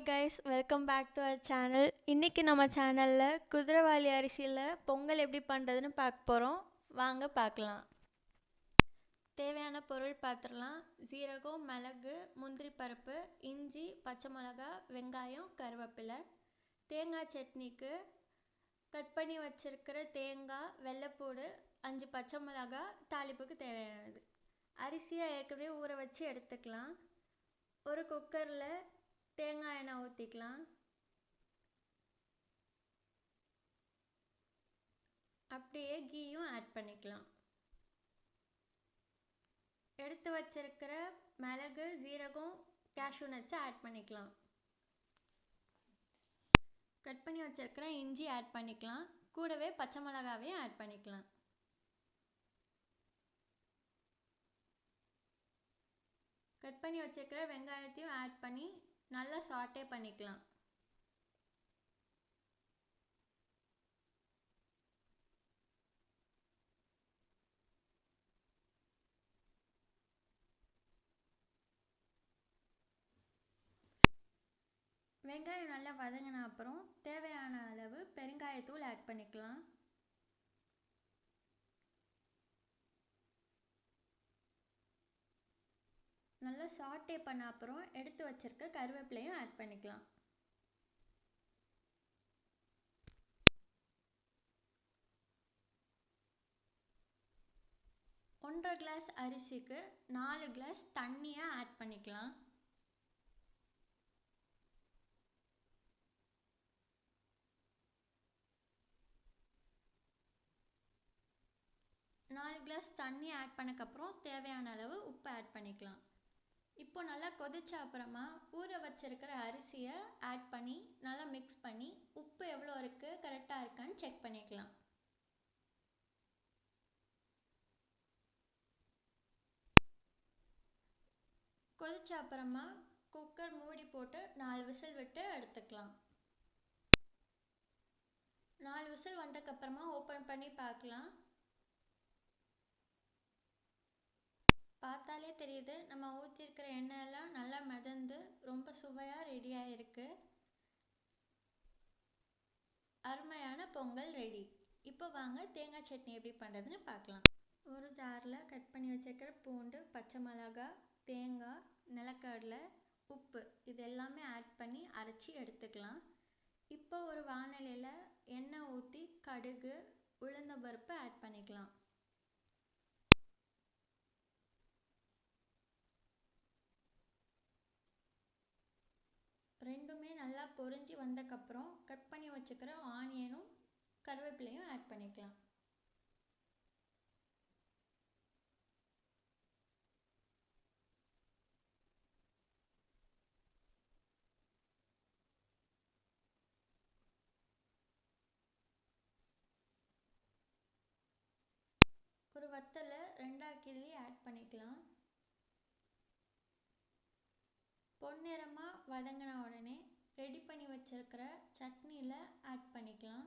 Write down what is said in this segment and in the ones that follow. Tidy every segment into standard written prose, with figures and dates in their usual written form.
guys, welcome back to our channel. இன்னைக்கு நம்ம சேனல்ல குதிரைவாலி அரிசியில பொங்கல் எப்படி பண்றதுன்னு பார்க்க போறோம். வாங்க பார்க்கலாம். தேவையான பொருள் பார்த்துடலாம். ஜீரகம், மிளகு, முந்திரி பருப்பு, இஞ்சி, பச்சை மிளகாய், வெங்காயம், கருவேப்பிலை. தேங்காய் சட்னிக்கு கட் பண்ணி வச்சிருக்கிற தேங்காய், வெள்ளைப்பூடு, 5 பச்சை மிளகாய், தாளிப்புக்கு தேவையானது. அரிசியை ஏற்கனவே ஊற வச்சு எடுத்துக்கலாம். ஒரு குக்கரில் தேங்காய் எண்ணெய் ஊற்றிக்கலாம். அப்படியே கீயும் ஆட் பண்ணிக்கலாம். எடுத்து வச்சிருக்கிற மிளகு, ஜீரகம், கேஷ்யூ நட்ஸை ஆட் பண்ணிக்கலாம். கட் பண்ணி வச்சிருக்கிற இஞ்சி ஆட் பண்ணிக்கலாம். கூடவே பச்சை மிளகாவையும் ஆட் பண்ணிக்கலாம். கட் பண்ணி வச்சிருக்கிற வெங்காயத்தையும் ஆட் பண்ணி நல்லா சாட்டே பண்ணிக்கலாம். வெங்காயம் நல்லா வதங்கின அப்புறம் தேவையான அளவு பெருங்காயத்தூள் ஆட் பண்ணிக்கலாம். நல்லா சாட்டே பண்ண அப்புறம் எடுத்து வச்சிருக்க கருவேப்பிலையும் ஆட் பண்ணிக்கலாம். ஒன்றரை கிளாஸ் அரிசிக்கு 4 கிளாஸ் தண்ணியை ஆட் பண்ணிக்கலாம். நாலு கிளாஸ் தண்ணி ஆட் பண்ணக்கப்புறம் தேவையான அளவு உப்பு ஆட் பண்ணிக்கலாம். இப்போ நல்லா கொதிச்ச அப்புறமா ஊற வச்சிருக்கிற அரிசியை ஆட் பண்ணி நல்லா மிக்ஸ் பண்ணி உப்பு எவ்வளோ இருக்கு கரெக்டாக இருக்கான்னு செக் பண்ணிக்கலாம். கொதிச்ச அப்புறமா குக்கர் மூடி போட்டு 4 விசில் விட்டு எடுத்துக்கலாம். 4 விசில் வந்ததுக்கப்புறமா ஓப்பன் பண்ணி பார்க்கலாம். பார்த்தாலே தெரியுது நம்ம ஊற்றிருக்கிற எண்ணெயெல்லாம் நல்லா மிதந்து ரொம்ப சுவையாக ரெடியாக இருக்கு. அருமையான பொங்கல் ரெடி. இப்போ வாங்க தேங்காய் சட்னி எப்படி பண்ணுறதுன்னு பார்க்கலாம். ஒரு ஜாரில் கட் பண்ணி வச்சிருக்கிற பூண்டு, பச்சை மிளகாய், தேங்காய், நிலக்கடலை, உப்பு இது எல்லாமே ஆட் பண்ணி அரைச்சி எடுத்துக்கலாம். இப்போ ஒரு வாணலியில் எண்ணெய் ஊற்றி கடுகு, உளுந்தம்பருப்பு ஆட் பண்ணிக்கலாம். ரெண்டுமே நல்லா பொரிஞ்சு வந்தக்கப்புறம் கட் பண்ணி வச்சுக்கிற ஆனியனும் கருவேப்பிலையும் ஆட் பண்ணிக்கலாம். ஒரு வத்தலை 2 கிள்ளி ஆட் பண்ணிக்கலாம். பொன்னிறமாக வதங்கின உடனே ரெடி பண்ணி வச்சிருக்கிற சட்னியில் ஆட் பண்ணிக்கலாம்.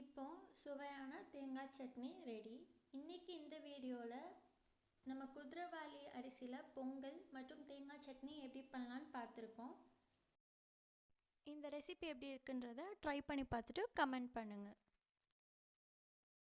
இப்போ சுவையான தேங்காய் சட்னி ரெடி. இன்னைக்கு இந்த வீடியோவில் நம்ம குதிரைவாலி அரிசியில் பொங்கல் மற்றும் தேங்காய் சட்னி எப்படி பண்ணலான்னு பார்த்துருக்கோம். இந்த ரெசிபி எப்படி இருக்குன்றதை ட்ரை பண்ணி பார்த்துட்டு கமெண்ட் பண்ணுங்கள்.